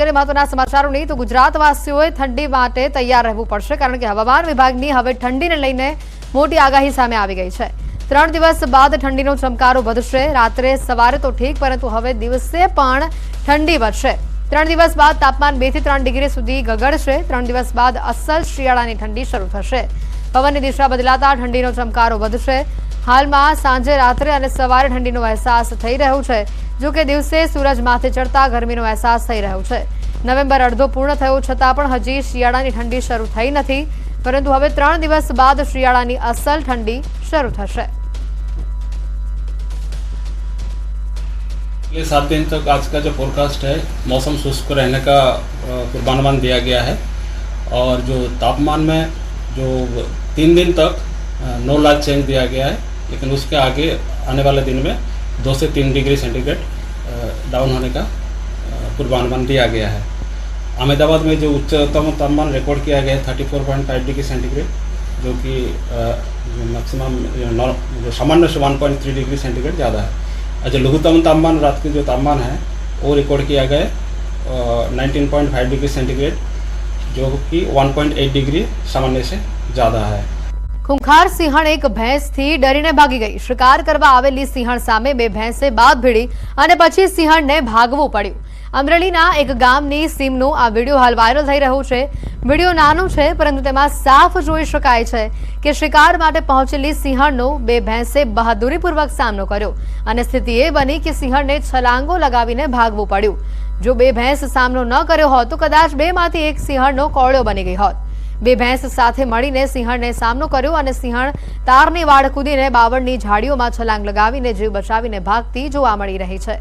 અને મહત્વના સમાચારોની તો ગુજરાતવાસીઓએ ઠંડી માટે તૈયાર રહેવું પડશે, કારણ કે હવામાન વિભાગની હવે ઠંડીને લઈને મોટી આગાહી સામે આવી ગઈ છે। 3 દિવસ બાદ ઠંડીનો ચમકારો વધશે। રાત્રે સવારે તો ઠીક, પરંતુ હવે દિવસે પણ ઠંડી વધશે। 3 દિવસ બાદ તાપમાન 2 થી 3 ડિગ્રી સુધી ગગડશે। 3 દિવસ બાદ અસલ શિયાળાની ઠંડી શરૂ થશે। પવનની દિશા બદલાતા ઠંડીનો ચમકારો વધશે। હાલમાં સાંજે, રાત્રે અને સવારે ઠંડીનો અહેસાસ થઈ રહ્યો છે। જો કે દિવસે સૂરજ માથે ચડતા ગરમીનો અહેસાસ થઈ રહ્યો છે। નવેમ્બર અડધો પૂર્ણ થયો છતાં પણ હજી શિયાળાની ઠંડી શરૂ થઈ નથી, પરંતુ હવે 3 દિવસ બાદ શિયાળાની અસલ ઠંડી શરૂ થશે। ये 7 दिन तक आज का जो फोरकास्ट है, मौसम शुष्क रहने का पूर्वानुमान दिया गया है। और जो तापमान में जो 3 दिन तक नो लार्ज चेंज दिया गया है, लेकिन उसके आगे आने वाले दिन में 2 से 3 डिग्री सेंटीग्रेड डाउन होने का पूर्वानुमान दिया गया है। अहमदाबाद में जो उच्चतम तापमान रिकॉर्ड किया गया है 34.5 डिग्री सेंटीग्रेड, जो कि मैक्सिमम जो सामान्य से 1.3 डिग्री सेंटीग्रेड ज़्यादा है। जो लघुतम तापमान, रात के जो तापमान है वो रिकॉर्ड किया गया है 19.5 डिग्री सेंटीग्रेड, जो कि 1.8 डिग्री सामान्य से ज़्यादा है। खूंखार सिंहण एक भैंस थी डरीने भागी गई। शिकार करवा आवेली सिंहण सामे बे भैंसे बात भीड़ी અને પછી સિંહણને ભાગવું પડ્યું। અમરેલીના એક ગામની સીમનો આ વિડીયો હાલ વાયરલ થઈ રહ્યો છે। વિડીયો નાનો છે, પરંતુ તેમાં સાફ જોઈ શકાય છે કે શિકાર માટે પહોંચેલી સિંહણનો બે ભેંસે બહાદુરીપૂર્વક સામનો કર્યો અને સ્થિતિ એ બની કે સિંહણને છલાંગો લગાવીને ભાગવું પડ્યું। જો બે ભેંસ સામનો ન કર્યો હોત તો કદાચ બેમાંથી એક સિંહણનો કોળિયો બની ગઈ હોત। બે ભેંસ સાથે મળીને સિંહણને સામનો કર્યો અને સિંહણ તારની વાડ કૂદીને બાવળની ઝાડીઓમાં છલાંગ લગાવીને જીવ બચાવીને ભાગતી જોવા મળી રહી છે।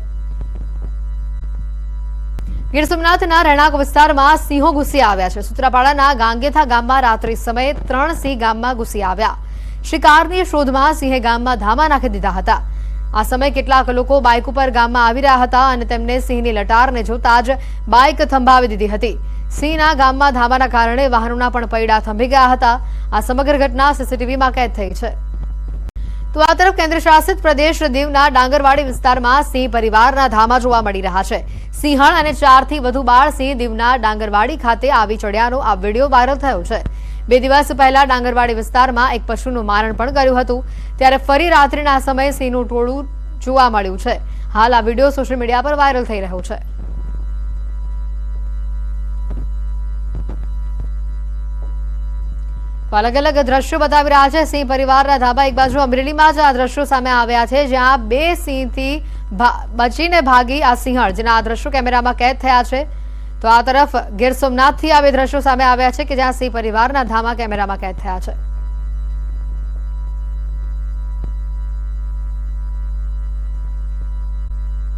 ગીર સોમનાથના રહેણાંક વિસ્તારમાં સિંહો ઘૂસી આવ્યા છે। સૂત્રાપાડાના ગાંગેથા ગામમાં રાત્રિ સમયે 3 સિંહ ગામમાં ઘૂસી આવ્યા। શિકારની શોધમાં સિંહે ગામમાં ધામા નાખી દીધા હતા। આ સમયે કેટલાક લોકો બાઇક ઉપર ગામમાં આવી રહ્યા હતા અને તેમને સિંહની લટારને જોતા જ બાઇક થંભાવી દીધી હતી। સિંહના ગામમાં ધામાના કારણે વાહનોના પણ પૈડા થંભી ગયા હતા। આ સમગ્ર ઘટના સીસીટીવીમાં કેદ થઈ છે। તો આ તરફ કેન્દ્ર શાસિત પ્રદેશ દીવના ડાંગરવાડી વિસ્તારમાં સિંહ પરિવારના ધામા જોવા મળી રહ્યા છે। સિંહણ અને 4 થી વધુ બાળ સિંહ દીવના ડાંગરવાડી ખાતે આવી ચડ્યાનો આ વિડીયો વાયરલ થયો છે। 2 દિવસ પહેલા ડાંગરવાડી વિસ્તારમાં એક પશુનું મારણ પણ કર્યું હતું, ત્યારે ફરી રાત્રિના સમયે સિંહનું ટોળું જોવા મળ્યું છે। હાલ આ વિડીયો સોશિયલ મીડિયા પર વાયરલ થઈ રહ્યો છે। अलग अलग दृश्यों बतावी रहा है। सिंह परिवारना धाबा एक बाजू अमरेलीमां ज आ दृश्यों सामे आव्या छे, ज्यां 2 सिंहथी बचीने भागी आ सिंहण, जेना आ दृश्यों केमेरामां कैद थया छे। तो आ तरफ गीर सोमनाथथी आ दृश्यों सामे आव्या छे के ज्यां सिंह परिवारना धामा केमेरामां कैद थया छे।